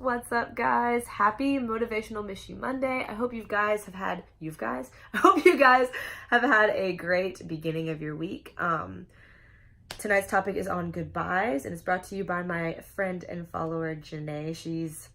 What's up, guys? Happy Motivational Miss You Monday. I hope you guys have had a great beginning of your week. Tonight's topic is on goodbyes, and it's brought to you by my friend and follower, Janae. She's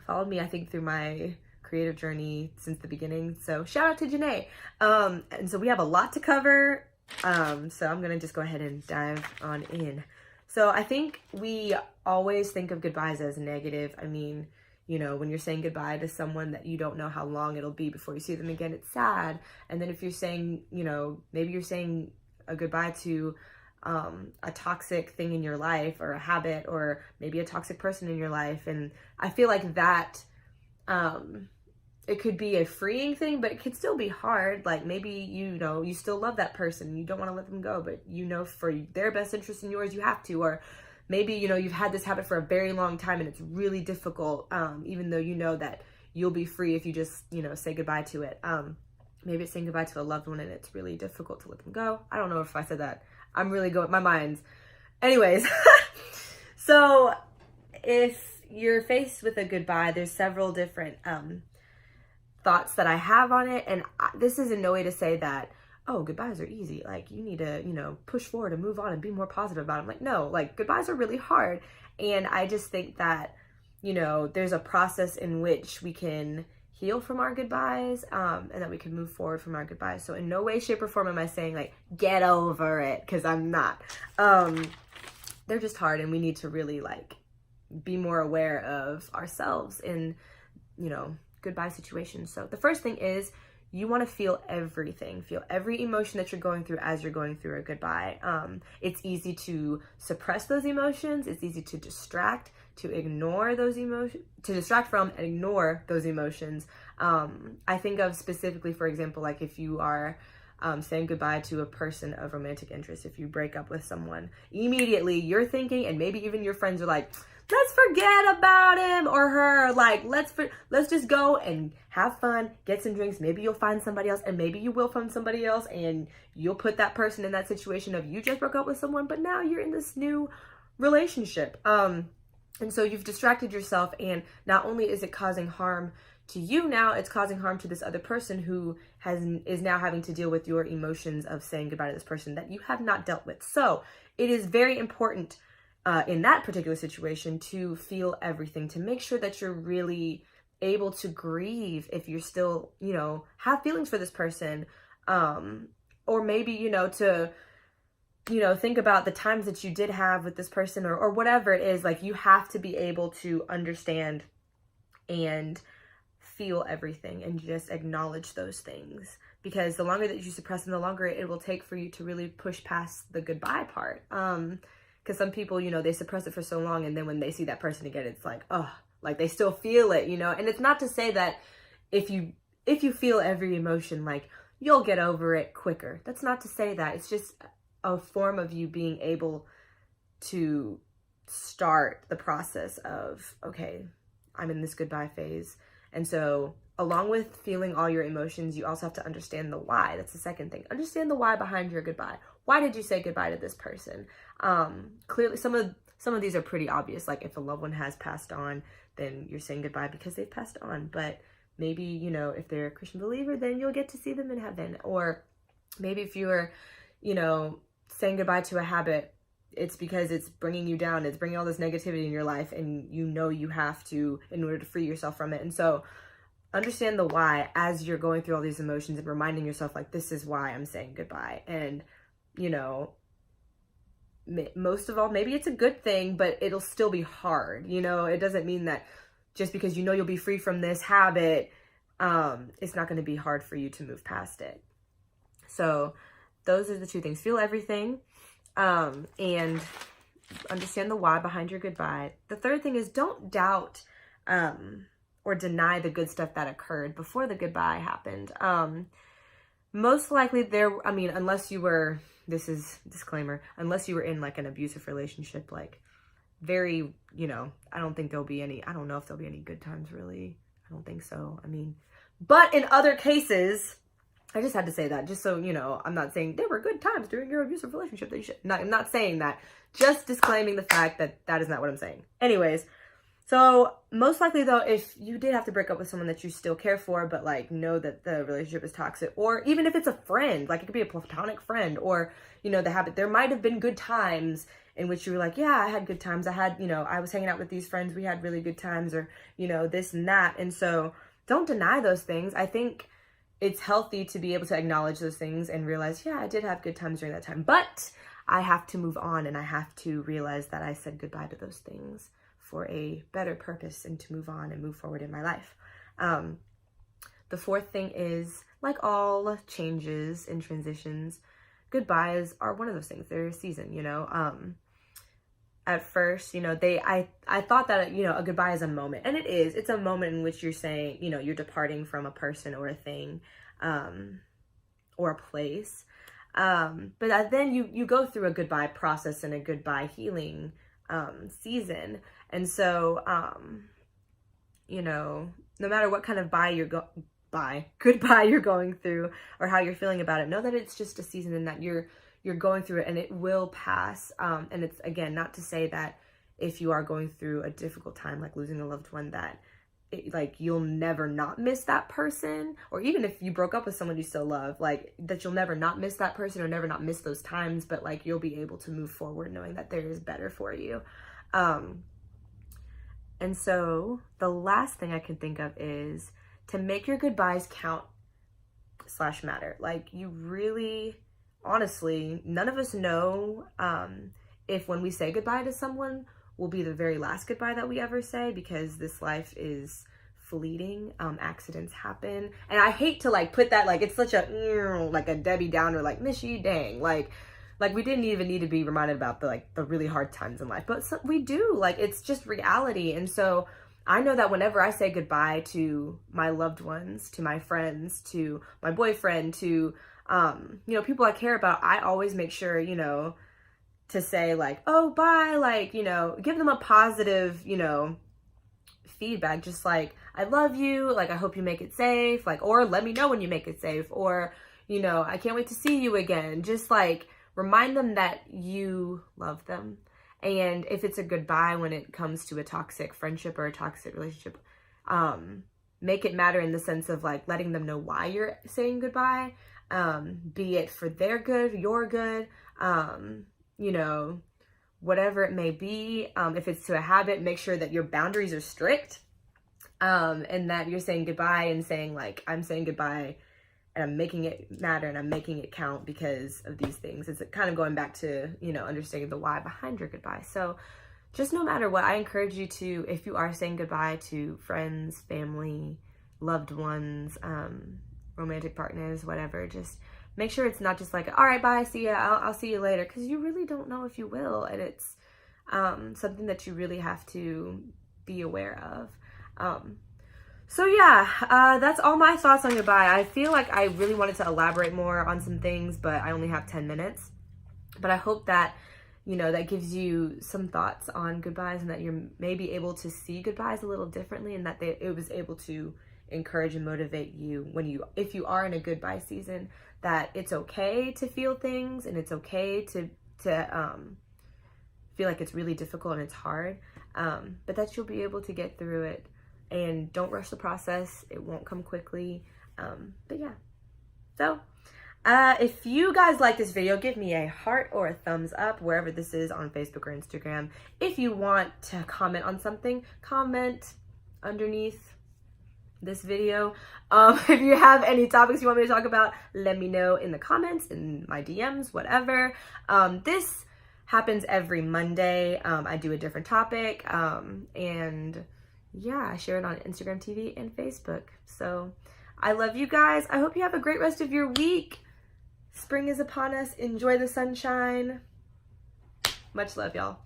followed me, I think, through my creative journey since the beginning. So shout out to Janae. And so we have a lot to cover. So I'm going to just go ahead and dive on in. So I think we always think of goodbyes as negative. I mean, you know, when you're saying goodbye to someone that you don't know how long it'll be before you see them again, it's sad. And then if you're saying, you know, maybe you're saying a goodbye to a toxic thing in your life or a habit or maybe a toxic person in your life. And I feel like that, it could be a freeing thing, but it could still be hard. Like maybe, you know, you still love that person. You don't want to let them go, but you know, for their best interest in yours, you have to. Or maybe, you know, you've had this habit for a very long time and it's really difficult, even though you know that you'll be free if you just, you know, say goodbye to it. Maybe it's saying goodbye to a loved one and it's really difficult to let them go. I don't know if I said that. I'm really going, my mind's. Anyways, so if you're faced with a goodbye, there's several different thoughts that I have on it. And this is in no way to say that, oh, goodbyes are easy. Like you need to, you know, push forward and move on and be more positive about it. I'm like, no, like goodbyes are really hard. And I just think that, you know, there's a process in which we can heal from our goodbyes, and that we can move forward from our goodbyes. So in no way, shape, or form am I saying like, get over it, because I'm not. They're just hard, and we need to really like be more aware of ourselves in, you know, goodbye situations. So the first thing is you want to feel everything, feel every emotion that you're going through as you're going through a goodbye. It's easy to suppress those emotions. It's easy to distract, to ignore those emotions, to distract from and ignore those emotions. I think of specifically, for example, like if you are saying goodbye to a person of romantic interest, if you break up with someone, immediately you're thinking, and maybe even your friends are like, let's forget about him or her. Like, let's just go and have fun, get some drinks. Maybe you'll find somebody else, and maybe you will find somebody else, and you'll put that person in that situation of you just broke up with someone, but now you're in this new relationship. And so you've distracted yourself, and not only is it causing harm to you now, it's causing harm to this other person who is now having to deal with your emotions of saying goodbye to this person that you have not dealt with. So it is very important in that particular situation to feel everything, to make sure that you're really able to grieve if you're still, you know, have feelings for this person, or maybe, you know, to, you know, think about the times that you did have with this person or whatever it is. Like you have to be able to understand and feel everything and just acknowledge those things, because the longer that you suppress them, the longer it will take for you to really push past the goodbye part. Because some people, you know, they suppress it for so long, and then when they see that person again, it's like, oh, like they still feel it, you know. And it's not to say that if you feel every emotion, like you'll get over it quicker. That's not to say that. It's just a form of you being able to start the process of, okay, I'm in this goodbye phase. And so along with feeling all your emotions, you also have to understand the why. That's the second thing. Understand the why behind your goodbye. Why did you say goodbye to this person? Clearly, some of these are pretty obvious. Like if a loved one has passed on, then you're saying goodbye because they've passed on. But maybe, you know, if they're a Christian believer, then you'll get to see them in heaven. Or maybe if you're, you know, saying goodbye to a habit, it's because it's bringing you down. It's bringing all this negativity in your life, and you know you have to in order to free yourself from it. And so understand the why as you're going through all these emotions and reminding yourself, like, this is why I'm saying goodbye. And, you know, most of all, maybe it's a good thing, but it'll still be hard. You know, it doesn't mean that just because you know you'll be free from this habit, it's not going to be hard for you to move past it. So those are the two things. Feel everything, and understand the why behind your goodbye. The third thing is don't doubt or deny the good stuff that occurred before the goodbye happened. Most likely unless you were, this is disclaimer, unless you were in like an abusive relationship, like very, you know, I don't know if there'll be any good times really. I don't think so. I mean, but in other cases, I just had to say that just so, you know, I'm not saying there were good times during your abusive relationship that you should, I'm not saying that, just disclaiming the fact that that is not what I'm saying. Anyways, So most likely though, if you did have to break up with someone that you still care for, but like know that the relationship is toxic, or even if it's a friend, like it could be a platonic friend, or, you know, there might have been good times in which you were like, yeah, I had good times. I had, you know, I was hanging out with these friends. We had really good times, or, you know, this and that. And so don't deny those things. I think it's healthy to be able to acknowledge those things and realize, yeah, I did have good times during that time, but I have to move on, and I have to realize that I said goodbye to those things for a better purpose, and to move on and move forward in my life. The fourth thing is, like all changes and transitions, goodbyes are one of those things. They're a season, you know. At first, you know, I thought that, you know, a goodbye is a moment, and it is. It's a moment in which you're saying, you know, you're departing from a person or a thing, or a place. But then you go through a goodbye process and a goodbye healing season. And so, you know, no matter what kind of goodbye you're going through, or how you're feeling about it, know that it's just a season, and that you're going through it, and it will pass. And it's, again, not to say that if you are going through a difficult time, like losing a loved one, that like you'll never not miss that person, or even if you broke up with someone you still love, like that you'll never not miss that person, or never not miss those times, but like you'll be able to move forward knowing that there is better for you. And so the last thing I can think of is to make your goodbyes count / matter. Like, you really, honestly, none of us know if when we say goodbye to someone will be the very last goodbye that we ever say, because this life is fleeting. Accidents happen. And I hate to like put that, like it's such a, like a Debbie Downer, like, miss you, dang. Like we didn't even need to be reminded about the really hard times in life, but we do. Like, it's just reality. And so I know that whenever I say goodbye to my loved ones, to my friends, to my boyfriend, to, you know, people I care about, I always make sure, you know, to say like, oh, bye, like, you know, give them a positive, you know, feedback, just like, I love you, like, I hope you make it safe, like, or let me know when you make it safe, or, you know, I can't wait to see you again. Just like, remind them that you love them. And if it's a goodbye when it comes to a toxic friendship or a toxic relationship, make it matter in the sense of like letting them know why you're saying goodbye, be it for their good, your good, you know, whatever it may be. If it's to a habit, make sure that your boundaries are strict, and that you're saying goodbye and saying like, I'm saying goodbye and I'm making it matter and I'm making it count because of these things. It's kind of going back to, you know, understanding the why behind your goodbye. So just no matter what, I encourage you to, if you are saying goodbye to friends, family, loved ones, romantic partners, whatever, just make sure it's not just like, all right, bye, see ya, I'll see you later, because you really don't know if you will. And it's something that you really have to be aware of. So yeah, that's all my thoughts on goodbye. I feel like I really wanted to elaborate more on some things, but I only have 10 minutes. But I hope that, you know, that gives you some thoughts on goodbyes, and that you're maybe able to see goodbyes a little differently, and that it was able to encourage and motivate you if you are in a goodbye season, that it's okay to feel things, and it's okay to feel like it's really difficult and it's hard, but that you'll be able to get through it. And don't rush the process. It won't come quickly. But yeah. So if you guys like this video, give me a heart or a thumbs up wherever this is, on Facebook or Instagram. If you want to comment on something, comment underneath this video. If you have any topics you want me to talk about, let me know in the comments, in my DMs, whatever. This happens every Monday. I do a different topic, and yeah, I share it on Instagram TV and Facebook. So I love you guys. I hope you have a great rest of your week. Spring is upon us. Enjoy the sunshine. Much love, y'all.